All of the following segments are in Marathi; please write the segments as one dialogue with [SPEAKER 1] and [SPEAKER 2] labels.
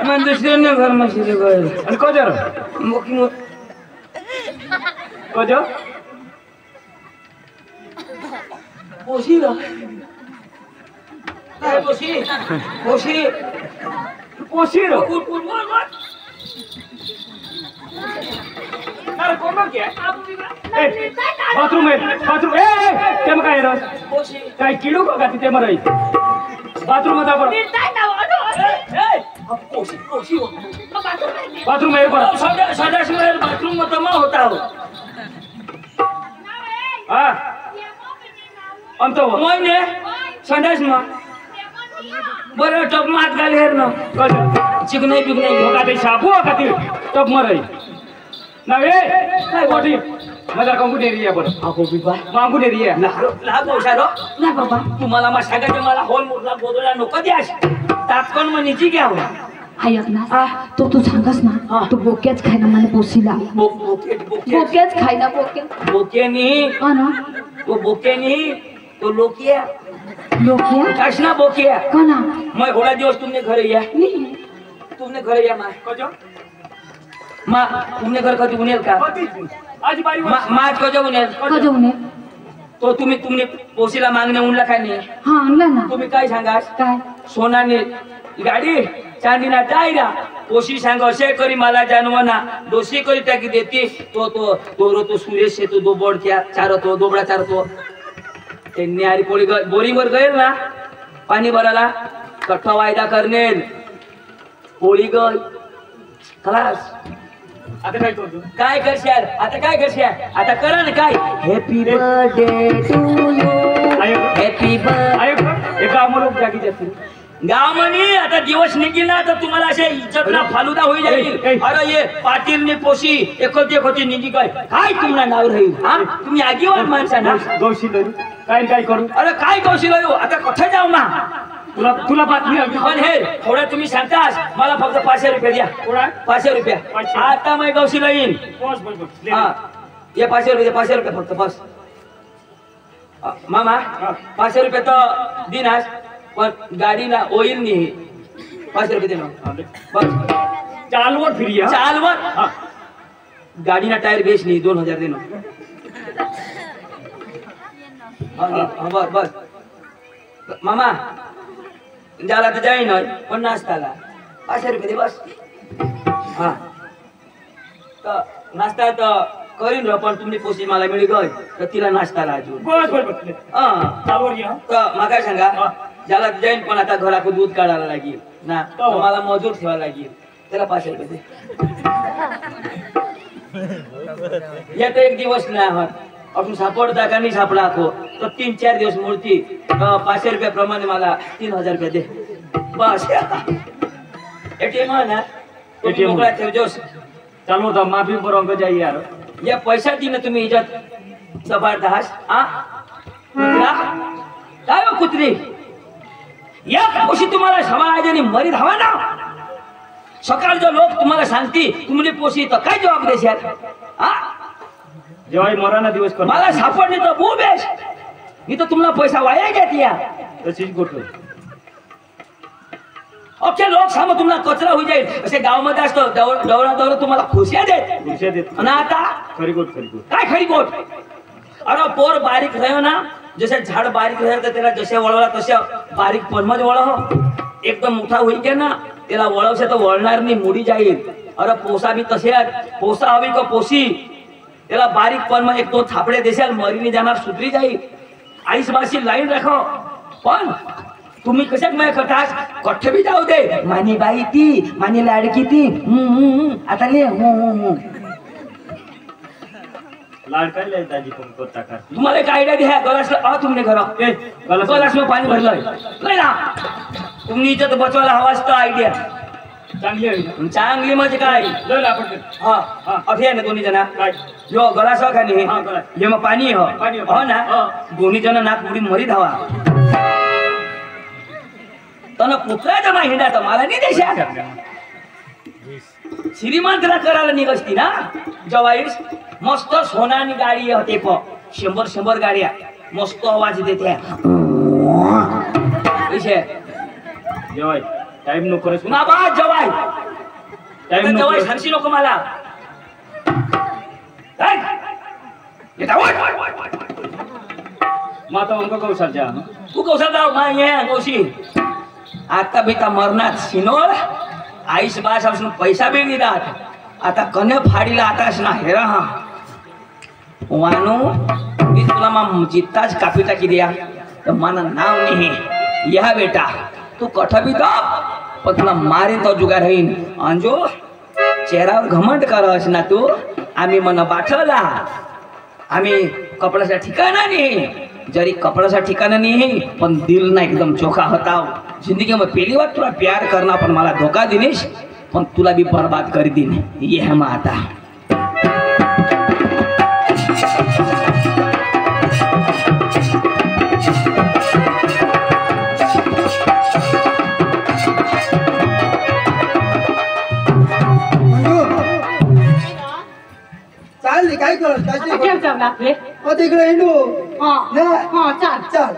[SPEAKER 1] मन दुसऱ्याने घर मशिले गए
[SPEAKER 2] आणि कोजर
[SPEAKER 1] मोकी
[SPEAKER 2] कोजर
[SPEAKER 1] पोशी रा काय पोशी पोशी
[SPEAKER 2] पोशीर
[SPEAKER 1] अरे कोण क्या
[SPEAKER 2] बाथरूम आहे बाथरूम ए ते मग काय रस
[SPEAKER 1] पोशी
[SPEAKER 2] काय किडू का तिथे मराई बाथरूम मध्ये आपण
[SPEAKER 1] पोशी पोशी
[SPEAKER 2] बाथरूम आहे बरं
[SPEAKER 1] सदाशिव बाथरूम मध्ये मा होता हो
[SPEAKER 2] हा अंतो
[SPEAKER 1] मोयने संडास मा बरं टप मात घाल हेर न चिकनाई पिकनाई
[SPEAKER 2] मग आता शाबू का ते टप मराई नव्हे काय गोटी माझा कंपूट एरिया बरं
[SPEAKER 1] अगो बिबा
[SPEAKER 2] मागून एरिया
[SPEAKER 1] लाग औषध ना बाबा तुम्हाला मा सांगायचं मला होल मोडला गोदोला नको द्यास तात्काळ म्हणीची घ्या
[SPEAKER 3] ऐक ना तो तू सांगस ना तो बोक्याच खायना मला पोसीला बोक्याच खायना
[SPEAKER 1] बोक्यानी
[SPEAKER 3] हा ना
[SPEAKER 1] तो बोक्यानी तो लोकिया
[SPEAKER 3] लोकिया
[SPEAKER 1] काशना बोकिया
[SPEAKER 3] का ना
[SPEAKER 1] मैं थोड़ा दिवस तुमने घर या तुमने घर या माँ
[SPEAKER 2] कोजो
[SPEAKER 1] माँ तुमने घर कधी उनेल का
[SPEAKER 2] आज बारी
[SPEAKER 1] माँ कधी उनेल
[SPEAKER 3] का जाऊन
[SPEAKER 1] तो तुमने पोशीला मागणे उनला काय नाही
[SPEAKER 3] हा आणलं ना
[SPEAKER 1] तुम्ही काय सांगास
[SPEAKER 3] काय
[SPEAKER 1] सोनाने गाडी चांदीना टायरा पोशी सांग असे करी मला जानवना दोषी करी टाकी देते तो सुरेश से तो दो बोर्ड क्या चारतो दोबडा चारतो ते न्यारी पोळी बोरिंग वर गएल ना पाणी भरायला कठ्ठा वायदा करनेल पोळी गल खलास
[SPEAKER 2] आता काय करतो
[SPEAKER 1] काय करशाल आता काय करशाल आता करा ना काय happy birthday to you happy birthday
[SPEAKER 2] एका अमोल जागी जातील
[SPEAKER 1] गाव म्हणी आता दिवस निघील ना तर तुम्हाला असे इज्जतला फालुदा होई जाईल अरे ये पाटीलने पोशी एकोती एकोती निघी काय काय तुम्हाला नाव राहील हा तुम्ही आगीवान माणसा ना
[SPEAKER 2] गौशी काय काय करू
[SPEAKER 1] अरे काय कौशील आता कुठे जाऊ ना
[SPEAKER 2] तुला तुला बातमी
[SPEAKER 1] पण हे थोडं तुम्ही सांगतास मला फक्त 500 रुपये द्या 500 रुपये आता मी गौशीला येईन हा ये 500 रुपये फक्त बस मामा 500 रुपये तर दिनास पण गाडीला ऑइल नाही 500 रुपये दे ना बस
[SPEAKER 2] चालवर फिरिया
[SPEAKER 1] चालवर गाडीना टायर बेच नाही 2000 दे ना बस बस मामा जाला तर जाईन पण नाश्ताला 500 रुपये दे बस हा तर नाश्ता तर करीन र पण तुम्ही पोशी मला मिळी गय तर तिला नाश्ताला अजून
[SPEAKER 2] बस बस
[SPEAKER 1] हा
[SPEAKER 2] चालवर या
[SPEAKER 1] तर मागा सांगा ज्याला जाईन पण आता घराकडे दूध काढायला लागेल ना मला मजूर ठेवायला लागेल त्याला 500 रुपये दे या तर एक दिवस नाही आहात आपण सापडता का नाही सापडा आखो तर 3-4 दिवस मूर्ती 500 रुपये प्रमाणे मला 3000 रुपये दे बस एटीएम ना एटीएम मोकळा ठेवजोस
[SPEAKER 2] चालू तर माफी बरोबर जाई यार
[SPEAKER 1] या पैसा दिनं तुम्ही इज्जत जबरदस्त हा कुत्रा काय हो कुत्री या पोशी तुम्हाला समाजाने मरी धावा ना सकाळचे लोक तुम्हाला सांगती तुम्ही पोशी तर काय जबाब देशाल हा
[SPEAKER 2] जेव्हा मराना दिवस कर
[SPEAKER 1] मला सापडले तर बोबेश मी तर तुम्हाला पैसा वाया घेत या
[SPEAKER 2] तशीच गोष्ट
[SPEAKER 1] अख्खे लोक सांग तुम्हाला कचरा होई जाईल असे गावामध्ये असतो दौरा तुम्हाला खुशिया देत आणि आता
[SPEAKER 2] खरी गोष्ट
[SPEAKER 1] काय खरी गोष्ट अरे पोर बारीक राहो ना जसे झाड बारीक राहील तर त्याला जसे वळवला तसे बारीक पनमज वळव एकदम मोठा होईल के ना त्याला वळवसे तर वळणार नाही मुडी जाईल अरे पोसा बी तसे पोसा हवी का पोशी त्याला बारीक पनम एक दोन थापडे देशाल मरीने जाणार सुधरी जाईल आईस बाशी लाईन राखो पण तुम्ही कशात मग करतास कठ्ठे बी जाऊ दे मानी बाई ती मानी लाडकी ती आता ले
[SPEAKER 2] लाडकाले दाजी पण करता का
[SPEAKER 1] तुम्हाला एक आयडिया द्या गलासला तुमने घर गलासला पाणी भरलंय नाही ना तुम्ही इज्जत बचवायला हवाच तर आयडिया चांगली म्हणजे काय हा अठे ना दोन्ही जण काय जो गलास का नाही हे मग पाणी हो ना दोन्ही जण नाक उडी मरी धावा तन कुत्रा जमा हिंडा तर मला नाही देशात श्रीमंतरा करायला निघसती ना जवाईस मस्त सोनानी गाडी होते 100 गाड्या मस्त आवाज देते
[SPEAKER 2] टाइम नको रे
[SPEAKER 1] ना बा जवाय
[SPEAKER 2] टाइम नको
[SPEAKER 1] जवाय सांगशी नको मला येता
[SPEAKER 2] माता उनको कौशल जा
[SPEAKER 1] तू कौशल जाऊ मा ये कौशी आता बेटा मरणार सिनोर आईस बास असून पैसा बी नाही राहत आता कने फाडीला आताच ना हेरा हा वानू मी तुला मा जित्ताच कापी टाकी द्या तर मला नाव नाही या बेटा तू कठ बी दाब पण तुला मारेन तो जुगार होईन अंजो चेहऱ्यावर घमंड करस ना तू आम्ही मन पाठवला आम्ही कपड्याचा ठिकाणा नाही जरी कपड्याचा ठिकाणा नाही पण दिल ना एकदम चोखा होता जिंदगी में पहली बार तुला प्यार करना पण मला धोका दिनेश पण तुला भी बर्बाद कर दिन ये है माता
[SPEAKER 4] चाल काय करत काय
[SPEAKER 3] केम चालला आपले
[SPEAKER 4] तिकडे हिंडू
[SPEAKER 3] हा हा चाल
[SPEAKER 4] चाल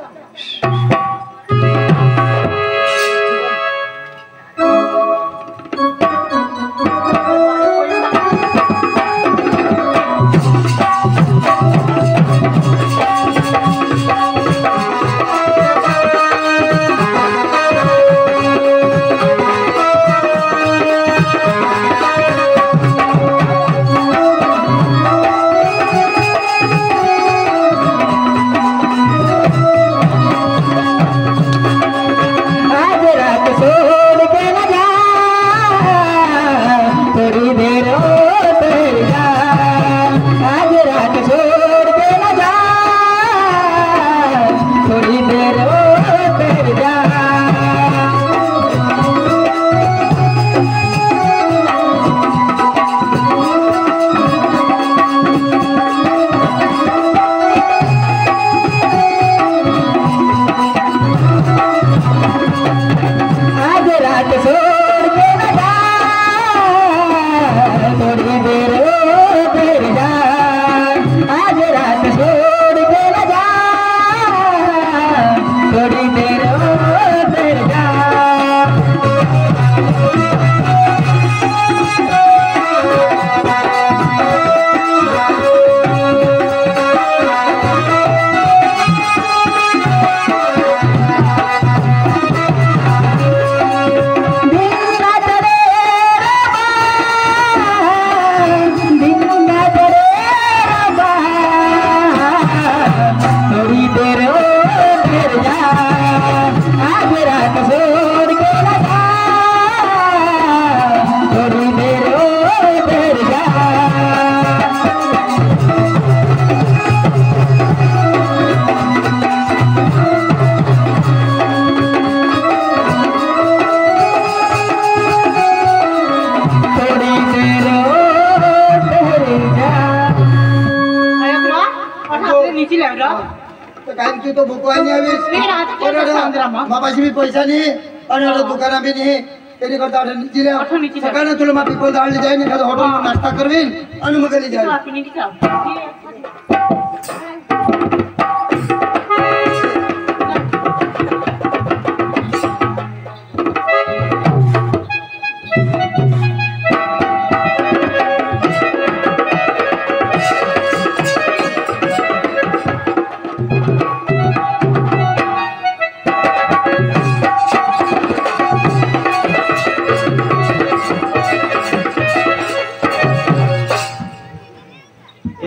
[SPEAKER 5] की तो भुकवाय नाही आवीस बापाशी मी पैसा नाही आणि आता दुकाना बी नाही त्याने करता आठवण दिल्या सकाळी तुला मा पिकोल दाळली जाईन एखादा हॉटेल नाश्ता करवीन आणि मग घरी जाईन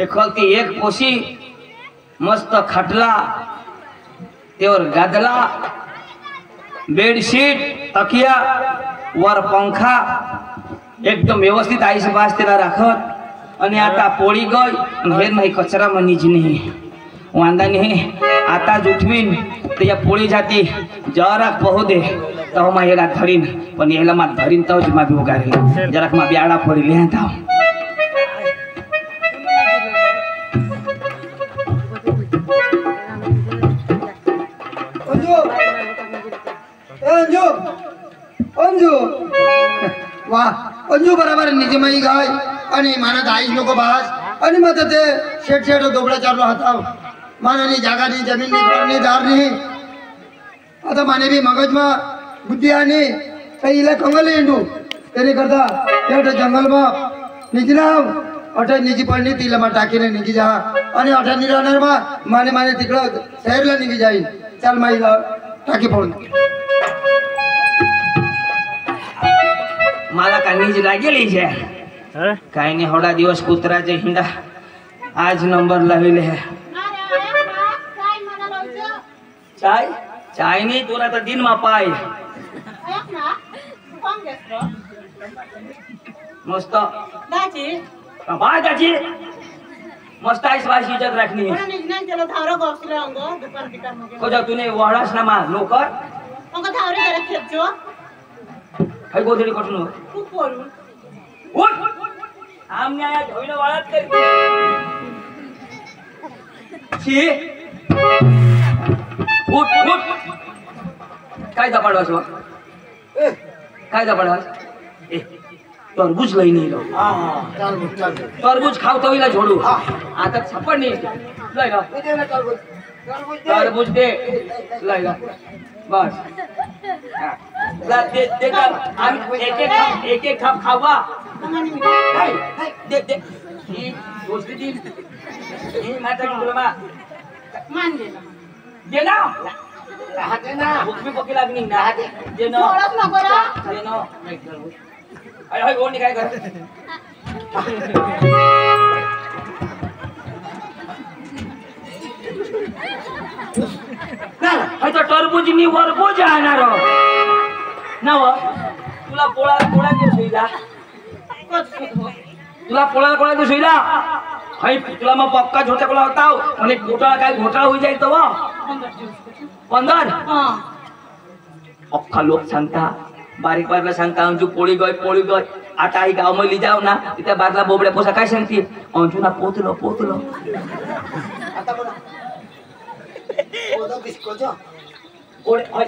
[SPEAKER 1] एखलती एक पोशी मस्त खाटला त्यावर गादला बेडशीट तकिया वर पंखा एकदम व्यवस्थित आईस बास त्याला राखत आणि आता पोळी गय हे नाही कचरा मनीच नाही वांदा नाही आता उठवीन तर या पोळी जाती जरा पहू दे तो मा याला धरीन पण याला मा धरीन तवच मा बी उगारे जरा मा ब्याडा पडी लिहा
[SPEAKER 5] अंजू अंजू वाह अंजू बराबर निजे माई गाय आणि मानत आईस नको बास आणि मग ते शेट शेट दोबडा चाललो हाताव मानानी जागा नाही जमीन नाही घर नाही दार नाही आता माने बी मगजमा बुद्धी आणि कई इला कंगल इंडू तेरे करता एउटा जंगलमा निजिनाऊ अठा निजी पढ्ने तिलामा टाकिने निजी जा अनि अठा निरनरमा माने माने तिकडे शहरला निगी जाईन चल माइला टाकी पडून
[SPEAKER 1] मला का नीज लागेली छे काही नाही होडा दिवस कुत्राचे हिंडा आज नंबर लाविले है चाय चाय नहीं तोरा तो दिन में पाए मस्त बाय दाजी मस्त आइस वाइस इज्जत रखनी है को जा तूने वाडास ना मा नोकर हाय गोदडी कटनु उठ आमने आया धोइले वाळत करते छी उठ उठ काय दपाडवास हो काय दपाडवास ए तरबूज लई नहीं लो तरबूज खाओ तो इला छोड़ू आता छप्पड़ नहीं लई लो तरबूज दे लई लो बस दे का हम एक एक खाप खावा दे दे ही दोस्ती दी ही माता की तुलमा मान देना देना भूख भी पकी लागनी ना देना थोडंच नको रा देना अरे हाय कोण काय कर ना हाय तो टरबूज नी वरबूज आणणार ना व तुला पोळा पोळा दे सोईला तुला पोळा पोळा दे सोईला हाय तुला मग पक्का छोटा कोला होताव आणि घोटाळा काय घोटाळा होई जाई तो 15 अख्खा लोक सांगता बारीक बारला सांगता अंजू पोळी गय आता आई गाव मध्ये जाव ना तिथे बारला बोबड्या पोसा काय सांगते अंजू ना पोतलो आता बोला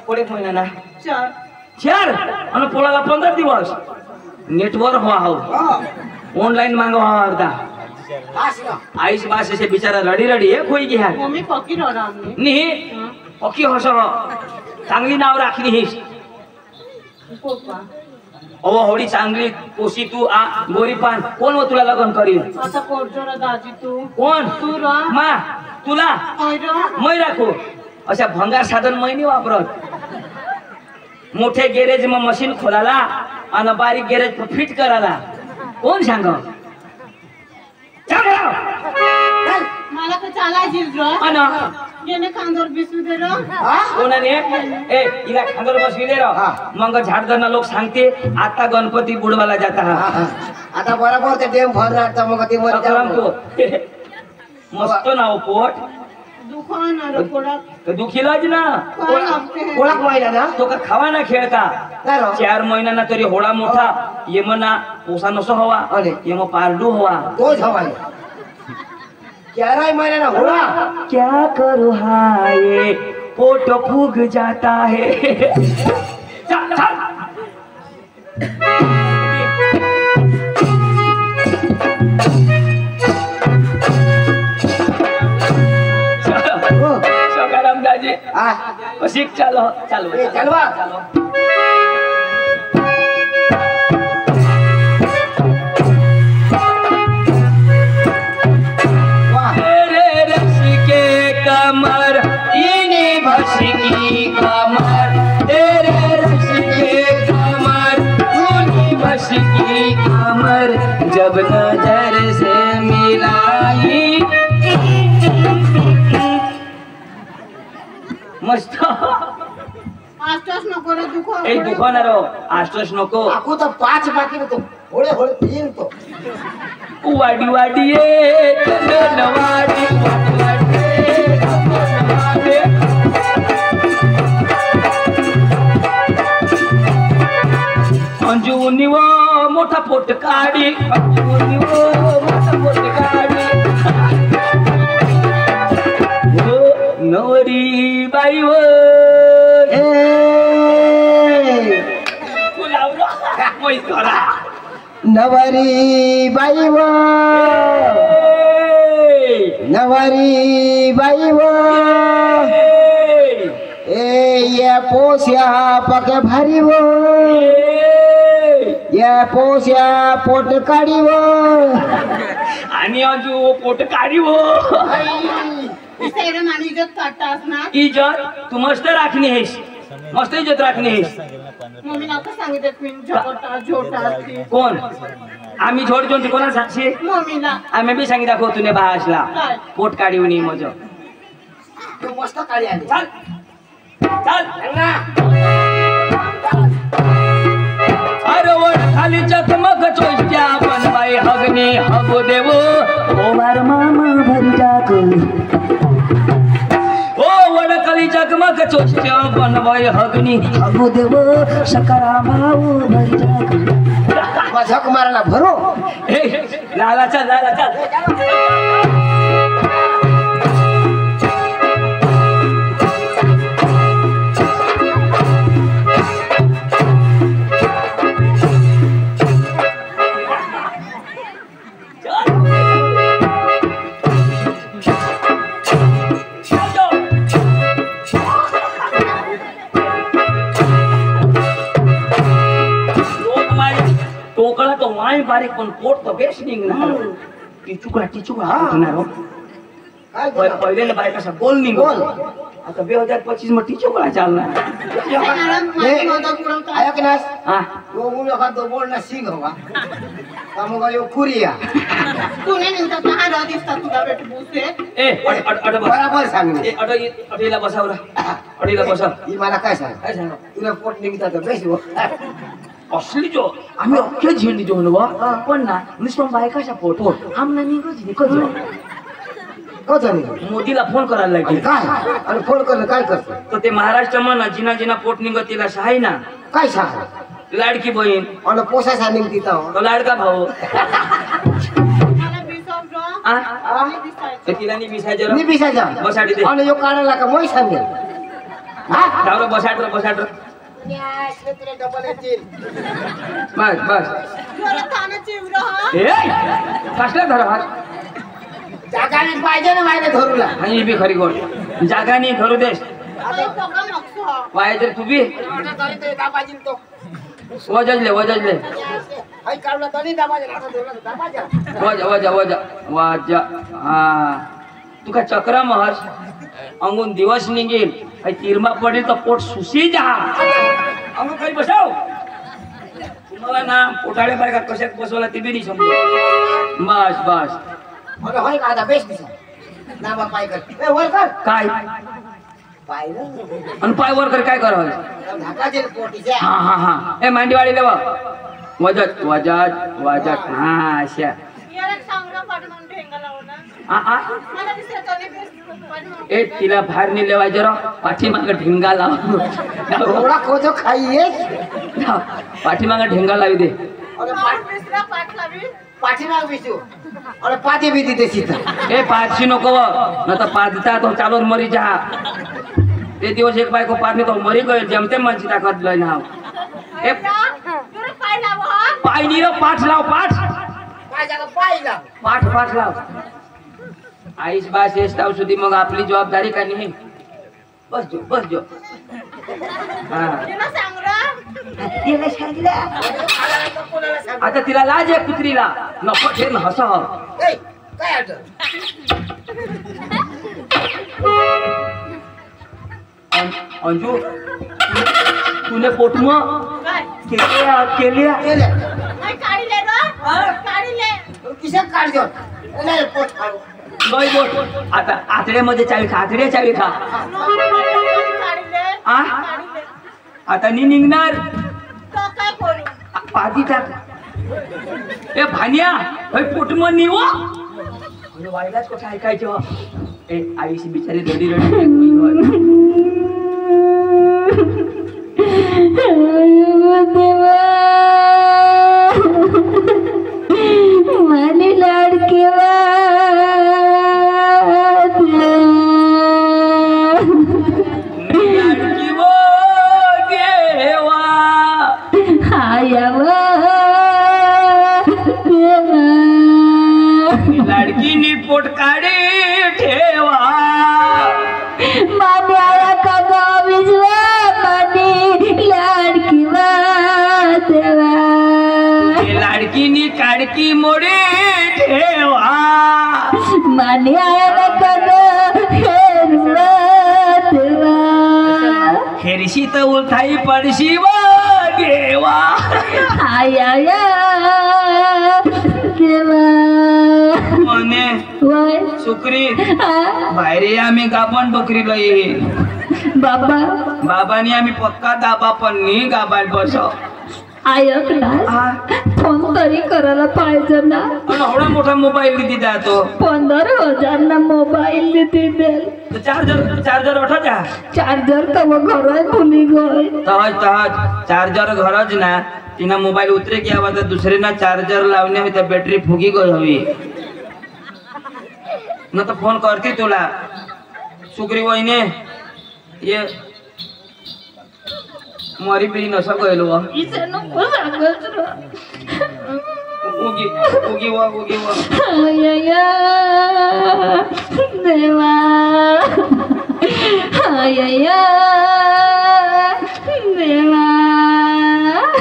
[SPEAKER 1] कोडे महिना ना 4 आणि पोळाला 15 दिवस नेटवर्क हुआ हो ऑनलाइन मांगो अर्धा आईस बास से बेचारा रडी है कोई की है मम्मी पक्की रडा नहीं पक्की हस चांगली नाव राखली हेस अव होडी चांगली कोशी तू आ गोरीपान कोण तुला लग्न करीन आता कोर्जोरा दाजी तू कोण तू रा मा तुला मै राखू अशा भंगार साधन मै नाही वापरत मोठे गॅरेज में मशीन खोलाला आणि बारीक गॅरेज फिट कराला कोण सांग
[SPEAKER 6] मला तो चाला जिल रो
[SPEAKER 1] अन
[SPEAKER 6] येने खांदर बिसू दे रो
[SPEAKER 1] कोणाने ए इला खांदर बसवी दे रो मग झाडदना लोक सांगते आता गणपती बुडवाला जाता
[SPEAKER 5] आता बरोबर ते डेम भर राहता मग ती वर
[SPEAKER 1] जाम तो मस्त नाव पोट
[SPEAKER 6] दुकान रो पोडा
[SPEAKER 1] दुखीलाच ना
[SPEAKER 5] ओळख महिना ना
[SPEAKER 1] तो का खावा ना खेळता 4 महिना ना तरी होडा मोठा येमना पोसा नसो हवा येम पारडू हवा
[SPEAKER 5] तोच हवा 11 महीना ना होडा
[SPEAKER 1] क्या करूं हाय पोट फूग जाता है चल चल सकाराम दाजी कशी चलो चलो
[SPEAKER 5] चलवा
[SPEAKER 1] कमर इने भस की कमर तेरे रस के कमर तूने भस की कमर जब नजर से मिलाई मस्त
[SPEAKER 6] आस्टस नको रे दुखो
[SPEAKER 1] ए दुखो ना रो आस्टस नको
[SPEAKER 5] आकू तो 5 बाकी तो होळे होळे तीन तो
[SPEAKER 1] वाडी वाडी ए नवाडी अंजुनी वो मोठा पोट काढी अंजुनी वो मोठा पोट काढी वो नवरी बाई वो बोलावलो मोई करा
[SPEAKER 5] नवरी बाई वो नवरी बाई वो ए ये पोस्या पके भारी वो पोस्या पोट काढी व
[SPEAKER 1] आणि अंजू पोट काढी हो
[SPEAKER 6] सैर मानी इज्जत काढतास ना
[SPEAKER 1] इज्जत तू मस्त राखणी आहेस मस्त इज्जत राखणी आहेस
[SPEAKER 6] मम्मी नाव सांगितलं मी झोटा झोटा ती.
[SPEAKER 1] कोण आम्ही झोड जोडती कोणाला सांगशी
[SPEAKER 6] मम्मीला
[SPEAKER 1] आम्ही बी सांगितलं दाखव तुने भाषला पोट काढी होणी मज
[SPEAKER 5] तू मस्त काढी आली
[SPEAKER 1] चल चल अरवड खाली चकमक चोष्ट्या बनवाई हगनी हगो देव ओवार मामा भरी टाक ओ वड खाली चकमक चोष्ट्या बनवाई हगनी हगो देव सकरा भाऊ भरी टाक
[SPEAKER 5] झक मारायला भरो
[SPEAKER 1] हे लाला चल लाला चल टोकळा तो वाई बारीक पण पोट तो बेस्ट निघणार टिचुकडा होणार पहिल्याला बायका असा बोल निघ आता 2025 मध्ये टिचुकडा चालणार
[SPEAKER 5] ऐक ना
[SPEAKER 1] हा
[SPEAKER 5] वो मुलं का तो बोलना सिंग होगा कामुगा यो कुरिया
[SPEAKER 6] तुने नेमका कहाँ राह दिसता तुला बेट बुसे
[SPEAKER 1] ए अड
[SPEAKER 5] बराबर सांगणे
[SPEAKER 1] ए अडीला बसावला अडीला बसाव
[SPEAKER 5] ही मला काय सांग
[SPEAKER 1] काय सांगा
[SPEAKER 5] तुला पोट निघता तर बेस हो
[SPEAKER 1] असली जो आम्ही अख्ख्या झेंडी जेवण पण ना नुसतं बायकाच्या पोट आमना निघत मोदीला फोन करायला लागेल
[SPEAKER 5] काय आणि फोन करणं काय करतो
[SPEAKER 1] तर ते महाराष्ट्र म्हणा जिना जिना पोट निघत तिला सहाय ना
[SPEAKER 5] काय सांग
[SPEAKER 1] लाडकी बहीण
[SPEAKER 5] आणि पोसासा निघती
[SPEAKER 1] तो लाडका भाऊ
[SPEAKER 6] मला बिसव रहा
[SPEAKER 1] आ तर तिला नि बिसायचं
[SPEAKER 5] निबिसायचा
[SPEAKER 1] बसाडी दे
[SPEAKER 5] आणि यो काढायला का मोय सांगेल हा
[SPEAKER 1] जाऊ बसाड
[SPEAKER 5] डबल येतील
[SPEAKER 1] बस बस
[SPEAKER 6] जरा ताना चिव रहा
[SPEAKER 1] ए कसला धरा हात
[SPEAKER 5] जागाने पाहिजे ना मायने धरूला
[SPEAKER 1] आणि बी खरी गोड जागानी धरू देस
[SPEAKER 6] आता बघा नक्सा
[SPEAKER 1] वाय तर तू बी
[SPEAKER 5] दाबाजील तो
[SPEAKER 1] वजले
[SPEAKER 5] हाय काढला तरी दाबाजील आता धरला दाबाजा
[SPEAKER 1] वजा हा तू का चक्रा महर्ष अंगून दिवस निघेल काही तिरमा पडेल तर पोट सुशी जा अंगून काही बसाव तुम्हाला ना पोटाळे बायका कशा बसवला ते बी नाही समजलं बस
[SPEAKER 5] अरे होय का आता बेस दिसा नामा पाय कर ए वर कर
[SPEAKER 1] काय
[SPEAKER 5] पाय ना
[SPEAKER 1] आणि पाय वर कर काय करावं
[SPEAKER 5] धाकाचे पोटीचे
[SPEAKER 1] हा ए मांडीवाडी लेवा वजत हा अशा
[SPEAKER 6] याला सांगरा पाठवून ढेंगा लावला
[SPEAKER 1] आ
[SPEAKER 6] मला दिसत नाही बेस पाठवून
[SPEAKER 1] ए तिला बाहेर नाही लेवाय जरा पाठीमाग ढेंगा लाव
[SPEAKER 5] थोडा खोजो खाईये
[SPEAKER 1] पाठीमाग ढेंगा लावी दे
[SPEAKER 6] पाठ बिसरा पाठ लावी
[SPEAKER 5] पाठीमाग बिसू अरे पाठी बी देते सीता
[SPEAKER 1] ए पाचशी नको न तर पाचता तो चालून मरी जा ते दिवस एक बायको पाच तो मरी गयो जमते माझी ताकद लय नाव ए
[SPEAKER 6] जरा पाय लाव हा
[SPEAKER 1] पाय नी पाठ लाव पाठ
[SPEAKER 5] काय जागा पाय लाव
[SPEAKER 1] पाठ लाव आईस बास येस्ताव सुधी मग आपली जबाबदारी का नाही बस जो हा
[SPEAKER 6] तिला सांगरा
[SPEAKER 1] आता तिला लाज आहे कुत्रीला नको ठेन हस
[SPEAKER 5] ए काय आठ
[SPEAKER 1] अंजू तूने पोटम
[SPEAKER 6] काय
[SPEAKER 1] केल्या
[SPEAKER 6] नाही काढले रे काढले
[SPEAKER 5] किशात काढ नाही पोट काढू
[SPEAKER 1] गय बोट आता आतड्यामध्ये चावी खा आतड्या चावी खा
[SPEAKER 6] काढले
[SPEAKER 1] आ आता नी निघणार
[SPEAKER 6] तो काय करू
[SPEAKER 1] पादी टाक ए भानिया पोटम निव वाईलाच कुठं ऐकायचं ए आईशी बिचारी रडी
[SPEAKER 3] माझी लाडकी
[SPEAKER 1] लाडकीनी पोट काढी ठेवा
[SPEAKER 3] मान्याला का विजवा मानी लाडकी वा
[SPEAKER 1] ही काडकी मोडी ठेवा
[SPEAKER 3] माने आया कद हेरवा देवा
[SPEAKER 1] हेरशी तर उठाई पडशी व देवा
[SPEAKER 3] आया देवा
[SPEAKER 1] म्हणे
[SPEAKER 3] वय
[SPEAKER 1] सुकरी बाहेर आम्ही गाभण बकरीला ये
[SPEAKER 3] बाबा
[SPEAKER 1] बाबानी आम्ही पक्का दाबा पण नी गाबाल बसव
[SPEAKER 3] ऐक ना फोन तरी करायला पाहिजे ना
[SPEAKER 1] पण एवढा मोठा मोबाईल किती जातो
[SPEAKER 3] 15,000 ना मोबाईल दिल
[SPEAKER 1] चार्जर उठा जा
[SPEAKER 3] चार्जर तर वो घर भूली गई
[SPEAKER 1] तहज चार्जर घरच ना तिना मोबाईल उतरे की आवाज दुसरे ना चार्जर लावणे में तर बॅटरी फुगी गई हवी न तो फोन करते तुला सुकरी वहिने ये मारी पिढी नसा गयलो
[SPEAKER 3] इसे नको सांगच रे
[SPEAKER 1] उगी वा
[SPEAKER 3] आया देवा आया देवा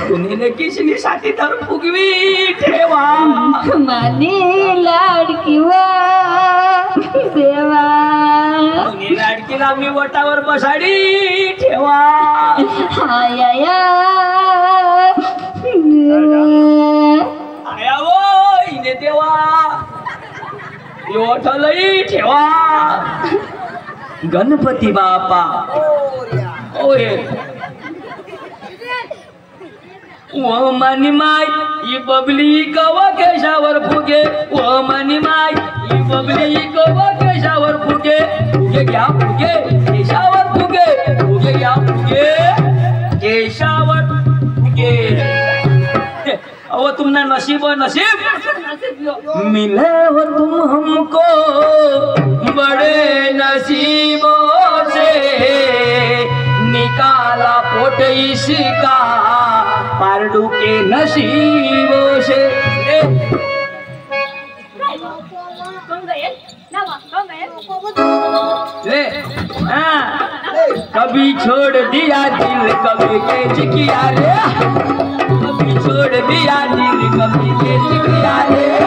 [SPEAKER 1] कुणीने किसनी साठी तर फुगवी ठेवा
[SPEAKER 3] मानी लाडकी वा देवा
[SPEAKER 1] कुणी लाडकीला मी वटावर बसाडी ठेवा
[SPEAKER 3] आया
[SPEAKER 1] आया वो इने देवा योठलई ठेवा गणपती बापा ओये ओ मनी माय ही बबली कवा केशावर फुगे ओ मनी माय ही बबली कवा केशावर फुगे फुगे घ्या फुगे केशावर फुगे फुगे घ्या फुगे केशावर फुगे अब तुमने नसीब मिले हो तुम हमको बड़े नसीबों से निकाला पोट इसका पारडू के नसीबों से ले कभी छोड़ दिया दिल कभी कैच किया रे कभी छोड़ दिया दिल कभी कैच किया रे